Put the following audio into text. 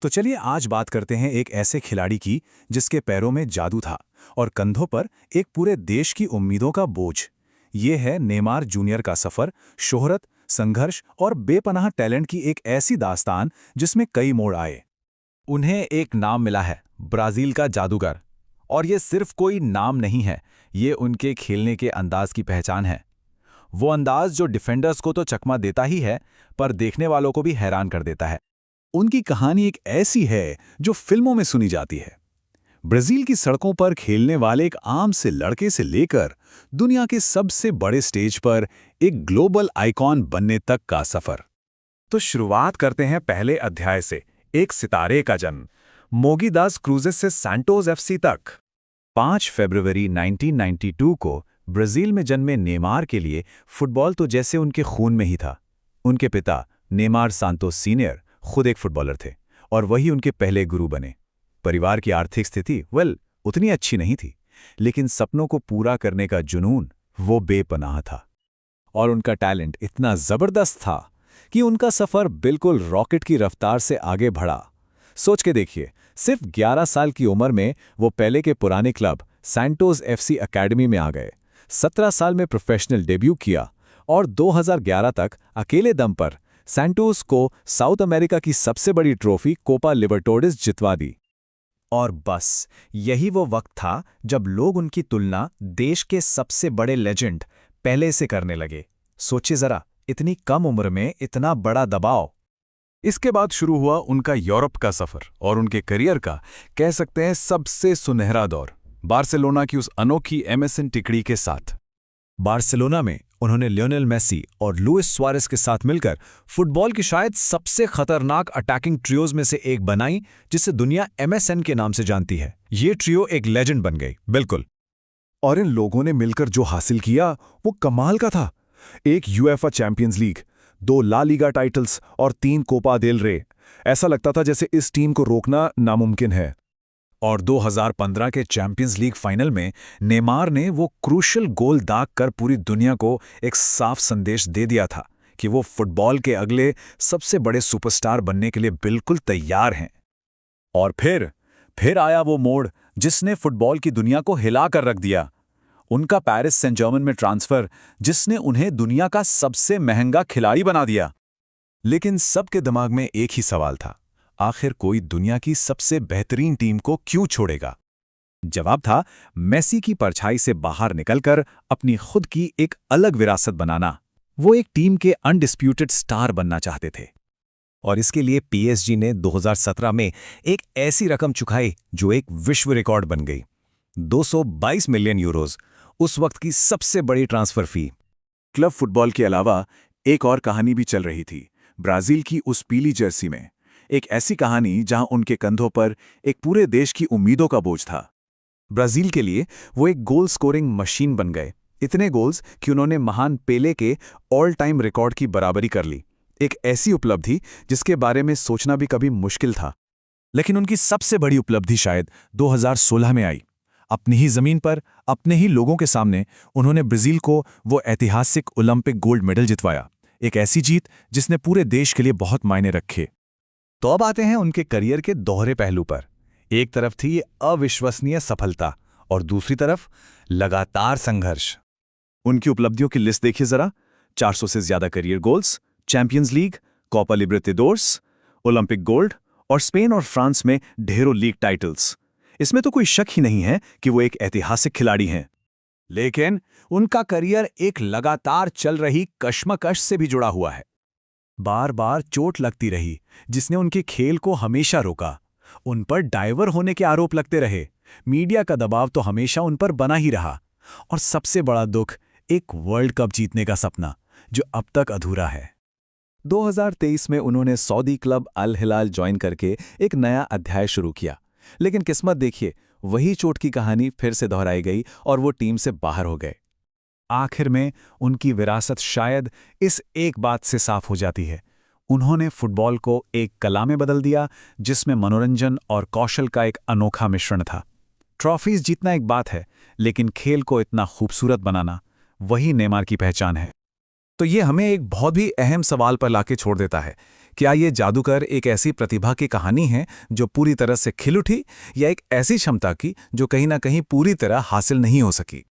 तो चलिए आज बात करते हैं एक ऐसे खिलाड़ी की जिसके पैरों में जादू था और कंधों पर एक पूरे देश की उम्मीदों का बोझ। ये है नेमार जूनियर का सफर, शोहरत, संघर्ष और बेपनाह टैलेंट की एक ऐसी दास्तान जिसमें कई मोड़ आए। उन्हें एक नाम मिला है, ब्राजील का जादूगर। और ये सिर्फ कोई नाम नहीं है, ये उनके खेलने के अंदाज की पहचान है। वो अंदाज जो डिफेंडर्स को तो चकमा देता ही है, पर देखने वालों को भी हैरान कर देता है। उनकी कहानी एक ऐसी है जो फिल्मों में सुनी जाती है। ब्राजील की सड़कों पर खेलने वाले एक आम से लड़के से लेकर दुनिया के सबसे बड़े स्टेज पर एक ग्लोबल आइकॉन बनने तक का सफर। तो शुरुआत करते हैं पहले अध्याय से, एक सितारे का जन्म, मोगीदास क्रूजेस से सैंटोस एफसी तक। 5 फरवरी 1992 को ब्राजील में जन्मे नेमार के लिए फुटबॉल तो जैसे उनके खून में ही था। उनके पिता नेमार सांतोस सीनियर खुद एक फुटबॉलर थे और वही उनके पहले गुरु बने। परिवार की आर्थिक स्थिति उतनी अच्छी नहीं थी, लेकिन सपनों को पूरा करने का जुनून वो बेपनाह था। और उनका टैलेंट इतना जबरदस्त था कि उनका सफर बिल्कुल रॉकेट की रफ्तार से आगे बढ़ा। सोच के देखिए, सिर्फ 11 साल की उम्र में वो पहले के पुराने क्लब सैंटोस एफसी एकेडमी में आ गए। 17 साल में प्रोफेशनल डेब्यू किया और 2011 तक अकेले दम पर सैंटोस को साउथ अमेरिका की सबसे बड़ी ट्रॉफी कोपा लिबर्टोडिस जितवा दी। और बस यही वो वक्त था जब लोग उनकी तुलना देश के सबसे बड़े लेजेंड पहले से करने लगे। सोचिए जरा, इतनी कम उम्र में इतना बड़ा दबाव। इसके बाद शुरू हुआ उनका यूरोप का सफर और उनके करियर का कह सकते हैं सबसे सुनहरा दौर, बार्सिलोना की उस अनोखी एमएसएन टिकड़ी के साथ। बार्सिलोना में उन्होंने लियोनेल मेसी और लुइस सुआरेस के साथ मिलकर फुटबॉल की शायद सबसे खतरनाक अटैकिंग ट्रियोज में से एक बनाई, जिसे दुनिया एमएसएन के नाम से जानती है। ये ट्रियो एक लेजेंड बन गई, बिल्कुल। और इन लोगों ने मिलकर जो हासिल किया वो कमाल का था। एक UEFA champions league, 2 La Liga titles और 3 कोपा देल रे। ऐसा लगता था जैसे इस टीम को रोकना नामुमकिन है। और 2015 के चैंपियंस लीग फाइनल में नेमार ने वो क्रूशल गोल दाग कर पूरी दुनिया को एक साफ संदेश दे दिया था कि वो फुटबॉल के अगले सबसे बड़े सुपरस्टार बनने के लिए बिल्कुल तैयार हैं। और फिर आया वो मोड़ जिसने फुटबॉल की दुनिया को हिला कर रख दिया। उनका पेरिस सेंट जर्मन में ट्रांसफर, जिसने उन्हें दुनिया का सबसे महंगा खिलाड़ी बना दिया। लेकिन सबके दिमाग में एक ही सवाल था, आखिर कोई दुनिया की सबसे बेहतरीन टीम को क्यों छोड़ेगा? जवाब था मेसी की परछाई से बाहर निकलकर अपनी खुद की एक अलग विरासत बनाना। वो एक टीम के अनडिस्प्यूटेड स्टार बनना चाहते थे। और इसके लिए पीएसजी ने 2017 में एक ऐसी रकम चुकाई जो एक विश्व रिकॉर्ड बन गई, 222 मिलियन यूरोज, उस वक्त की सबसे बड़ी ट्रांसफर फी। क्लब फुटबॉल के अलावा एक और कहानी भी चल रही थी, ब्राजील की उस पीली जर्सी में। एक ऐसी कहानी जहां उनके कंधों पर एक पूरे देश की उम्मीदों का बोझ था। ब्राजील के लिए वो एक गोल स्कोरिंग मशीन बन गए, इतने गोल्स कि उन्होंने महान पेले के ऑल टाइम रिकॉर्ड की बराबरी कर ली। एक ऐसी उपलब्धि जिसके बारे में सोचना भी कभी मुश्किल था। लेकिन उनकी सबसे बड़ी उपलब्धि शायद 2016 में आई। अपनी ही जमीन पर, अपने ही लोगों के सामने उन्होंने ब्राजील को वो ऐतिहासिक ओलंपिक गोल्ड मेडल जितवाया। एक ऐसी जीत जिसने पूरे देश के लिए बहुत मायने रखे। तो अब आते हैं उनके करियर के दोहरे पहलू पर। एक तरफ थी ये अविश्वसनीय सफलता और दूसरी तरफ लगातार संघर्ष। उनकी उपलब्धियों की लिस्ट देखिए जरा, 400 से ज्यादा career goals, Champions League, Copa Libertadores, Olympic gold और स्पेन और फ्रांस में ढेरों लीग टाइटल्स। इसमें तो कोई शक ही नहीं है कि वो एक ऐतिहासिक खिलाड़ी हैं। लेकिन उनका करियर एक लगातार चल रही कश्मकश से भी जुड़ा हुआ है। बार बार चोट लगती रही, जिसने उनके खेल को हमेशा रोका। उन पर डाइवर होने के आरोप लगते रहे। मीडिया का दबाव तो हमेशा उन पर बना ही रहा। और सबसे बड़ा दुख, एक वर्ल्ड कप जीतने का सपना जो अब तक अधूरा है। 2023 में उन्होंने सऊदी क्लब अल हिलाल ज्वाइन करके एक नया अध्याय शुरू किया। लेकिन किस्मत देखिए, वही चोट की कहानी फिर से दोहराई गई और वो टीम से बाहर हो गए। आखिर में उनकी विरासत शायद इस एक बात से साफ हो जाती है, उन्होंने फुटबॉल को एक कला में बदल दिया जिसमें मनोरंजन और कौशल का एक अनोखा मिश्रण था। ट्रॉफीज जीतना एक बात है, लेकिन खेल को इतना खूबसूरत बनाना, वही नेमार की पहचान है। तो ये हमें एक बहुत ही अहम सवाल पर लाके छोड़ देता है क्या ये जादूगर एक ऐसी प्रतिभा की कहानी है जो पूरी तरह से खिल उठी, या एक ऐसी क्षमता की जो कहीं ना कहीं पूरी तरह हासिल नहीं हो सकी?